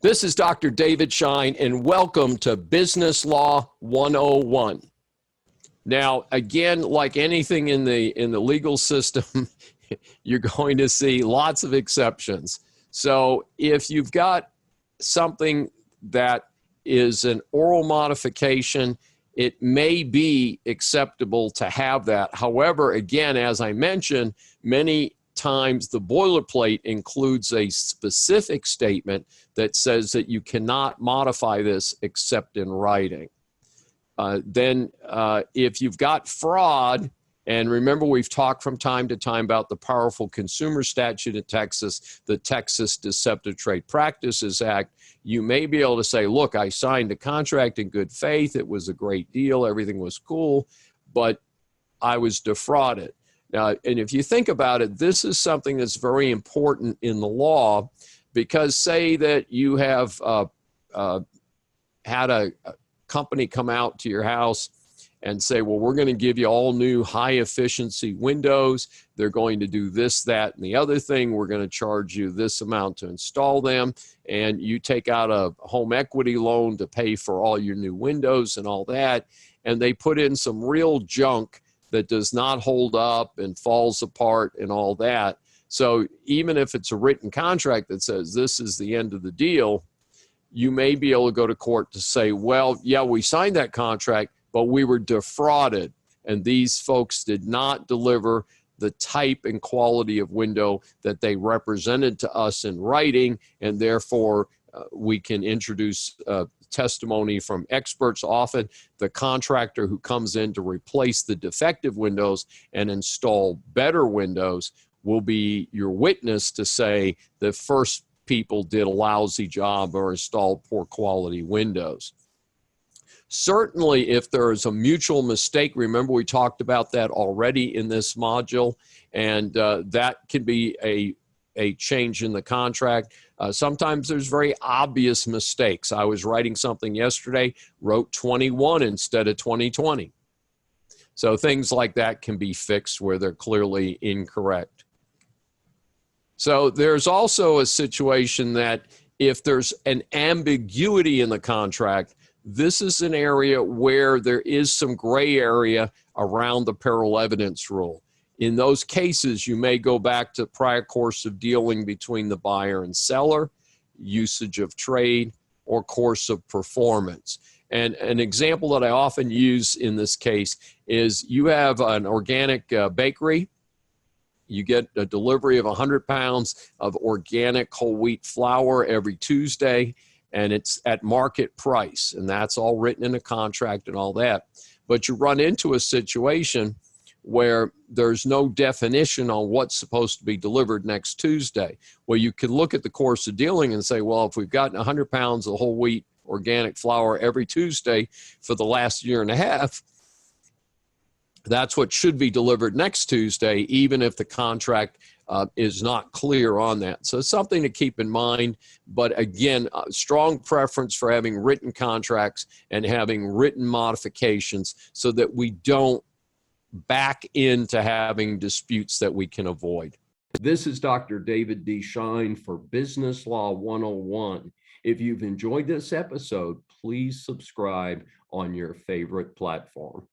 This is Dr. David Shine, and welcome to Business Law 101. Now, again, like anything in the legal system, you're going to see lots of exceptions. So if you've got something that is an oral modification, it may be acceptable to have that. However, again, as I mentioned, many times the boilerplate includes a specific statement that says that you cannot modify this except in writing. Then if you've got fraud, and remember we've talked from time to time about the powerful consumer statute in Texas, the Texas Deceptive Trade Practices Act, you may be able to say, look, I signed a contract in good faith, it was a great deal, everything was cool, but I was defrauded. Now, and if you think about it, this is something that's very important in the law, because say that you have had a company come out to your house and say, well, we're going to give you all new high efficiency windows. They're going to do this, that, and the other thing. We're going to charge you this amount to install them. And you take out a home equity loan to pay for all your new windows and all that. And they put in some real junk that does not hold up and falls apart and all that. So even if it's a written contract that says this is the end of the deal, you may be able to go to court to say, well, yeah, we signed that contract, but we were defrauded. And these folks did not deliver the type and quality of window that they represented to us in writing. And therefore, we can introduce testimony from experts. Often the contractor who comes in to replace the defective windows and install better windows will be your witness to say the first people did a lousy job or installed poor quality windows. Certainly, if there is a mutual mistake, remember we talked about that already in this module, and that can be a change in the contract. Sometimes there's very obvious mistakes. I was writing something yesterday, wrote 21 instead of 2020. So things like that can be fixed where they're clearly incorrect. So there's also a situation that if there's an ambiguity in the contract, this is an area where there is some gray area around the Parol Evidence rule. In those cases, you may go back to prior course of dealing between the buyer and seller, usage of trade, or course of performance. And an example that I often use in this case is you have an organic bakery. You get a delivery of 100 pounds of organic whole wheat flour every Tuesday, and it's at market price, and that's all written in a contract and all that. But you run into a situation where there's no definition on what's supposed to be delivered next Tuesday. Well, you can look at the course of dealing and say, well, if we've gotten 100 pounds of whole wheat organic flour every Tuesday for the last year and a half, that's what should be delivered next Tuesday, even if the contract is not clear on that. So it's something to keep in mind. But again, strong preference for having written contracts and having written modifications so that we don't back into having disputes that we can avoid. This is Dr. David D. Shine for Business Law 101. If you've enjoyed this episode, please subscribe on your favorite platform.